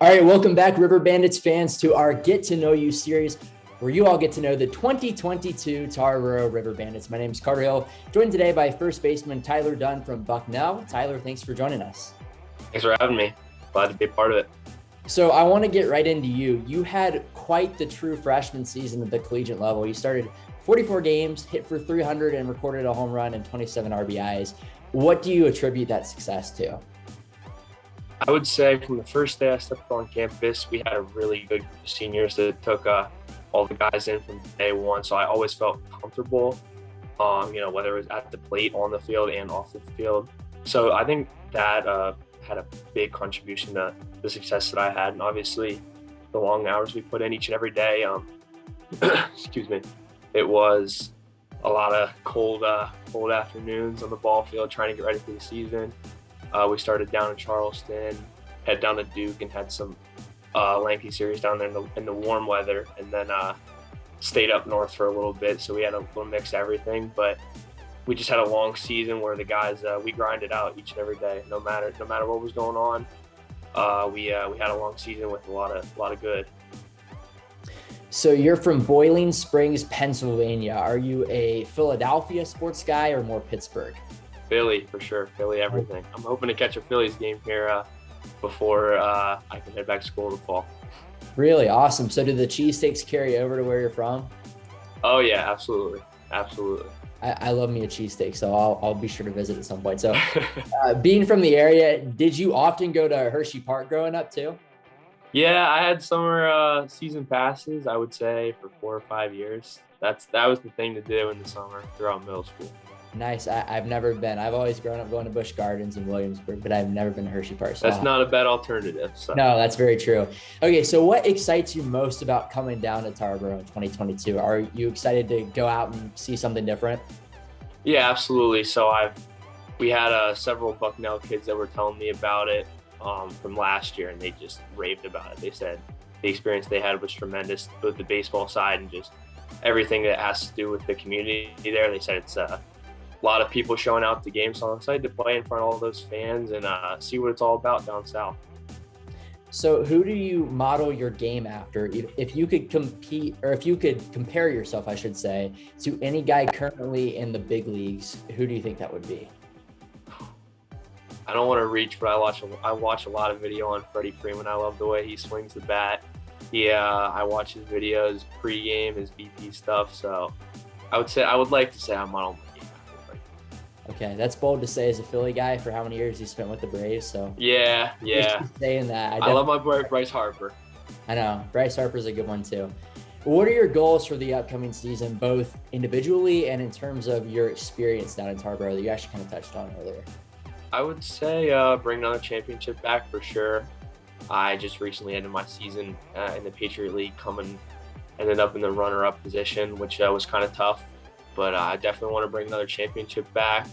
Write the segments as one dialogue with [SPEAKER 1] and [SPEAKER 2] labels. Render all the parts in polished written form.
[SPEAKER 1] All right, welcome back, River Bandits fans, to our Get to Know You series, where you all get to know the 2022 Tarboro River Bandits. My name is Carter Hill, joined today by first baseman Tyler Dunn from Bucknell. Tyler, thanks for joining us.
[SPEAKER 2] Thanks for having me. Glad to be a part of it.
[SPEAKER 1] So I want to get right into you. You had quite the true freshman season at the collegiate level. You started 44 games, hit for 300, and recorded a home run and 27 RBIs. What do you attribute that success to?
[SPEAKER 2] I would say from the first day I stepped on campus, we had a really good group of seniors that took all the guys in from day one. So I always felt comfortable, whether it was at the plate, on the field, and off the field. So I think that had a big contribution to the success that I had. And obviously the long hours we put in each and every day, excuse me, it was a lot of cold afternoons on the ball field trying to get ready for the season. We started down in Charleston, head down to Duke, and had some lengthy series down there in the warm weather, and then stayed up north for a little bit. So we had a little mix of everything, but we just had a long season where the guys we grinded out each and every day, no matter what was going on. We had a long season with a lot of good.
[SPEAKER 1] So you're from Boiling Springs, Pennsylvania. Are you a Philadelphia sports guy or more Pittsburgh?
[SPEAKER 2] Philly, for sure. Philly, everything. I'm hoping to catch a Phillies game here before I can head back to school in the fall.
[SPEAKER 1] Really awesome. So do the cheesesteaks carry over to where you're from?
[SPEAKER 2] Oh, yeah, absolutely. Absolutely.
[SPEAKER 1] I love me a cheesesteak, so I'll be sure to visit at some point. So being from the area, did you often go to Hershey Park growing up too?
[SPEAKER 2] Yeah, I had summer season passes, I would say, for 4 or 5 years. That was the thing to do in the summer throughout middle school.
[SPEAKER 1] Nice. I've never been. I've always grown up going to Busch Gardens in Williamsburg, but I've never been to Hershey Park. So
[SPEAKER 2] that's not a bad alternative. So.
[SPEAKER 1] No, that's very true. Okay, so what excites you most about coming down to Tarboro in 2022? Are you excited to go out and see something different?
[SPEAKER 2] Yeah, absolutely. So we had several Bucknell kids that were telling me about it from last year, and they just raved about it. They said the experience they had was tremendous, both the baseball side and just everything that has to do with the community there. They said it's a lot of people showing out to games, so I'm excited to play in front of all those fans and see what it's all about down south.
[SPEAKER 1] So who do you model your game after? If you could compete, or if you could compare yourself, I should say, to any guy currently in the big leagues, who do you think that would be?
[SPEAKER 2] I don't want to reach, but I watch a lot of video on Freddie Freeman. I love the way he swings the bat. I watch his videos pregame, his BP stuff. So I would like to say I'm on.
[SPEAKER 1] Okay, that's bold to say as a Philly guy for how many years he spent with the Braves. So
[SPEAKER 2] yeah.
[SPEAKER 1] Saying that,
[SPEAKER 2] I love my boy Bryce Harper.
[SPEAKER 1] I know Bryce Harper's a good one too. What are your goals for the upcoming season, both individually and in terms of your experience down in Tarboro that you actually kind of touched on earlier?
[SPEAKER 2] I would say bring another championship back for sure. I just recently ended my season in the Patriot League, ended up in the runner-up position, which was kind of tough. But I definitely want to bring another championship back.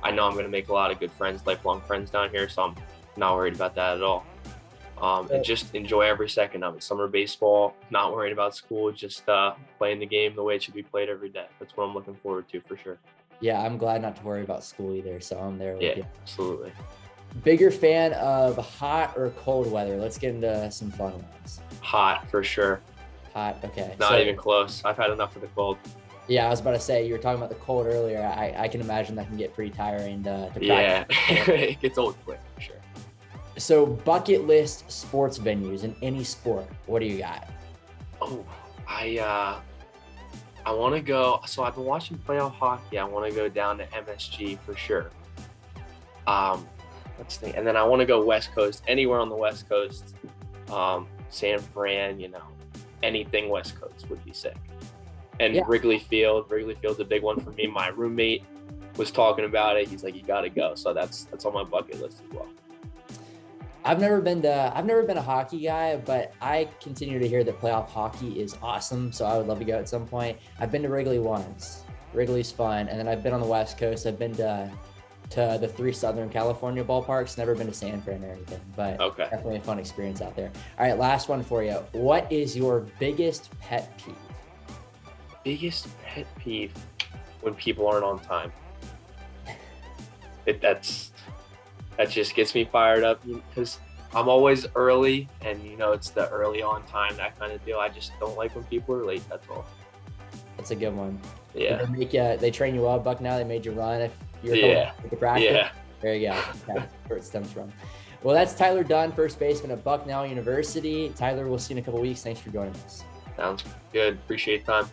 [SPEAKER 2] I know I'm going to make a lot of good friends, lifelong friends down here, so I'm not worried about that at all. And just enjoy every second of it. Summer baseball, not worried about school, just playing the game the way it should be played every day. That's what I'm looking forward to for sure.
[SPEAKER 1] Yeah, I'm glad not to worry about school either, so I'm there with you.
[SPEAKER 2] Yeah, absolutely.
[SPEAKER 1] Bigger fan of hot or cold weather? Let's get into some fun ones.
[SPEAKER 2] Hot, for sure.
[SPEAKER 1] Hot, okay.
[SPEAKER 2] Not even close. I've had enough of the cold.
[SPEAKER 1] Yeah, I was about to say, you were talking about the cold earlier. I can imagine that can get pretty tiring to practice.
[SPEAKER 2] Yeah, it gets old quick, for sure.
[SPEAKER 1] So bucket list sports venues in any sport, what do you got?
[SPEAKER 2] Oh, I want to go. So I've been watching playoff hockey. I want to go down to MSG for sure. Let's think. And then I want to go West Coast, anywhere on the West Coast. San Fran, anything West Coast would be sick. And yeah. Wrigley Field's a big one for me. My roommate was talking about it. He's like, you got to go. So that's on my bucket list as well.
[SPEAKER 1] I've never been a hockey guy, but I continue to hear that playoff hockey is awesome. So I would love to go at some point. I've been to Wrigley once. Wrigley's fun. And then I've been on the West Coast. I've been to the 3 Southern California ballparks. Never been to San Fran or anything, but okay. Definitely a fun experience out there. All right, last one for you. What is your biggest pet peeve?
[SPEAKER 2] Biggest pet peeve? When people aren't on time. That just gets me fired up because I'm always early, and it's the early on time, that kind of deal. I just don't like when people are late. That's all.
[SPEAKER 1] That's a good one.
[SPEAKER 2] Yeah.
[SPEAKER 1] Did they make you, they train you well, Bucknell? They made you run if you're
[SPEAKER 2] Yeah.
[SPEAKER 1] going to practice?
[SPEAKER 2] Yeah.
[SPEAKER 1] There you go. That's where it stems from. Well, that's Tyler Dunn, first baseman at Bucknell University. Tyler, we'll see you in a couple weeks. Thanks for joining us.
[SPEAKER 2] Sounds good. Appreciate the time.